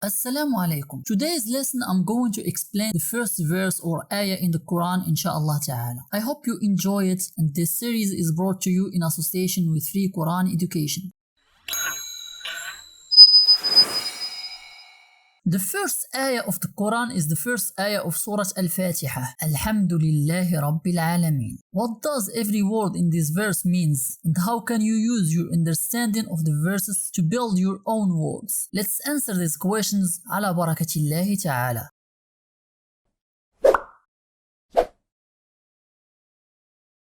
Assalamu alaikum. Today's lesson I'm going to explain the first verse or ayah in the Quran inshallah ta'ala. I hope you enjoy it, and this series is brought to you in association with Free Quran Education. The first ayah of the Quran is the first ayah of Surat AlFatiha. Alhamdulillahi Rabbil Alameen. What does every word in this verse means, and how can you use your understanding of the verses to build your own words? Let's answer these questions ala barakatillahi ta'ala.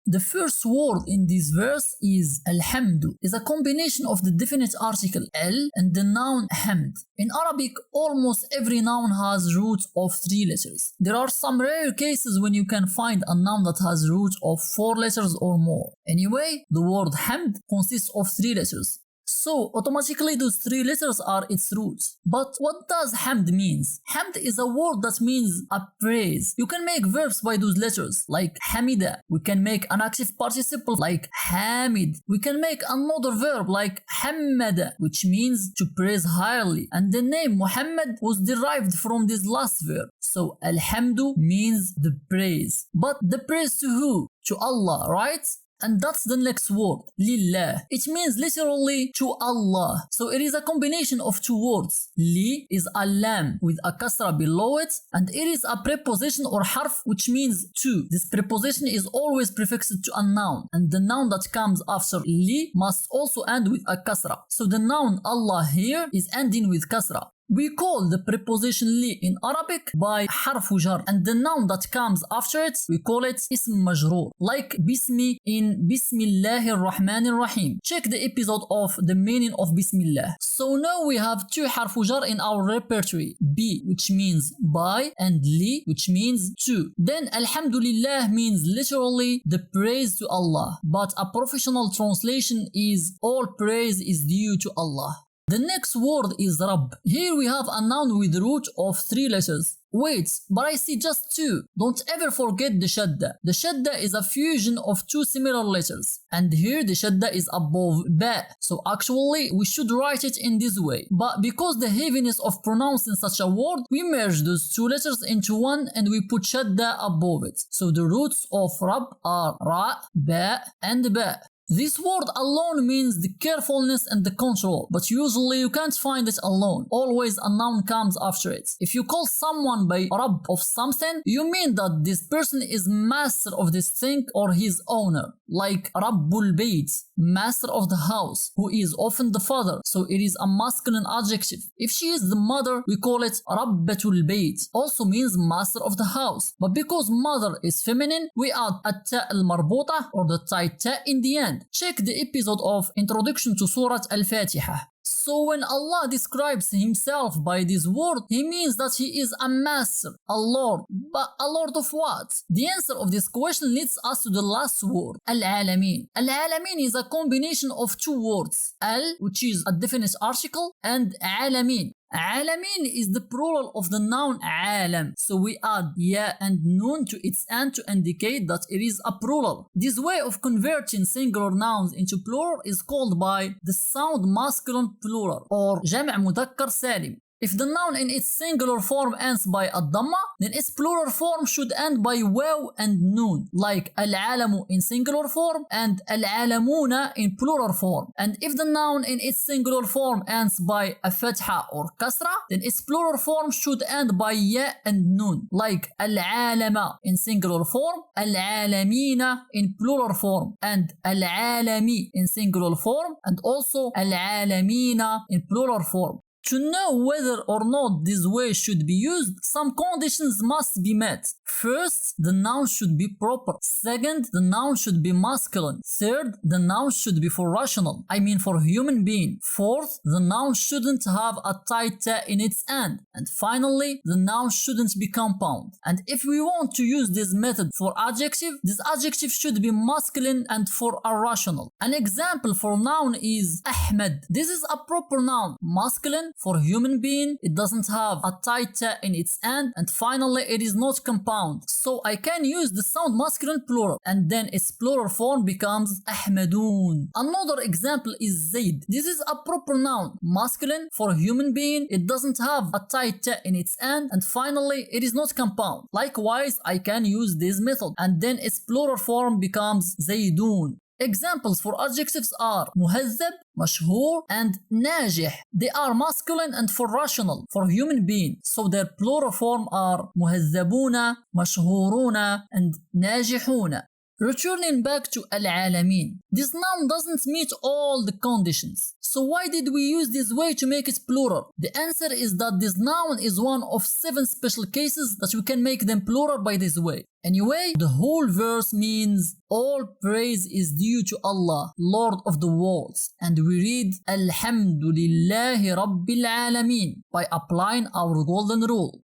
The first word in this verse is Alhamdu. Is a combination of the definite article al and the noun hamd. In Arabic, almost every noun has roots of 3 letters. There are some rare cases when you can find a noun that has roots of 4 letters or more. Anyway, the word hamd consists of 3 letters. So automatically those 3 letters are its roots. But what does hamd means? Hamd is a word that means a praise. You can make verbs by those letters like hamida. We can make an active participle like hamid. We can make another verb like hammada, which means to praise highly. And the name Muhammad was derived from this last verb. So alhamdu means the praise. But the praise to who? To Allah, right? And that's the next word, lillah. It means literally to Allah. So it is a combination of 2 words. Li is a lam with a kasra below it, and it is a preposition or harf which means to. This preposition is always prefixed to a noun, and the noun that comes after li must also end with a kasra. So the noun Allah here is ending with kasra. We call the preposition li in Arabic by harfu jar, and the noun that comes after it, we call it ism majroor, like bismi in Bismillahir Rahmanir Rahim. Check the episode of the meaning of Bismillah. So now we have 2 harfu jar in our repertory, bi, which means by, and li, which means to. Then alhamdulillah means literally the praise to Allah, but a professional translation is all praise is due to Allah. The next word is Rabb. Here we have a noun with root of 3 letters. Wait, but I see just 2. Don't ever forget the shadda. The shadda is a fusion of 2 similar letters. And here the shadda is above ba. So actually we should write it in this way. But because the heaviness of pronouncing such a word, we merge those 2 letters into one and we put shadda above it. So the roots of Rabb are ra, ba, and ba. This word alone means the carefulness and the control, but usually you can't find it alone. Always a noun comes after it. If you call someone by Rabb of something, you mean that this person is master of this thing or his owner. Like Rabbul Bayt, master of the house, who is often the father, so it is a masculine adjective. If she is the mother, we call it Rabbatul Bayt, also means master of the house. But because mother is feminine, we add at-ta al-marbuta or the tight ta in the end. Check the episode of Introduction to Surat AlFatiha. So when Allah describes himself by this word, he means that he is a master, a lord. But a lord of what? The answer of this question leads us to the last word, Al-Alameen. Al-Alameen is a combination of 2 words, Al, which is a definite article, and Alameen. Alameen is the plural of the noun alam, so we add ya and noon to its end to indicate that it is a plural. This way of converting singular nouns into plural is called by the sound masculine plural or jam' mudhakkar salim. If the noun in its singular form ends by a dhamma, then its plural form should end by waw and noon, like al-alamu in singular form and al-alamuna in plural form. And if the noun in its singular form ends by a fatha or kasra, then its plural form should end by ya and noon, like al-alama in singular form, al-alamina in plural form, and al-alami in singular form, and also al-alamina in plural form. To know whether or not this way should be used, some conditions must be met. First, the noun should be proper. Second, the noun should be masculine. Third, the noun should be for rational, I mean for human being. Fourth, the noun shouldn't have a tight ta in its end. And finally, the noun shouldn't be compound. And if we want to use this method for adjective, this adjective should be masculine and for a rational. An example for noun is Ahmed. This is a proper noun, masculine, for human being, it doesn't have a tight ta in its end, and finally it is not compound. So I can use the sound masculine plural, and then its plural form becomes أحمدون. Another example is Zaid. This is a proper noun, masculine for human being. It doesn't have a tight ta in its end, and finally it is not compound. Likewise, I can use this method, and then its plural form becomes زيدون. Examples for adjectives are مهذب, مشهور, and ناجح. They are masculine and for rational, for human being. So their plural form are مهذبون, مشهورون, and ناجحون. Returning back to العالمين. This noun doesn't meet all the conditions. So why did we use this way to make it plural? The answer is that this noun is one of 7 special cases that we can make them plural by this way. Anyway, the whole verse means all praise is due to Allah, Lord of the worlds. And we read Alhamdulillahi Rabbil Alameen by applying our golden rule.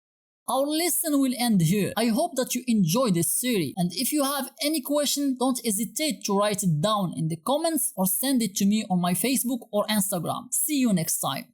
Our lesson will end here. I hope that you enjoyed this series, and if you have any question, don't hesitate to write it down in the comments or send it to me on my Facebook or Instagram. See you next time.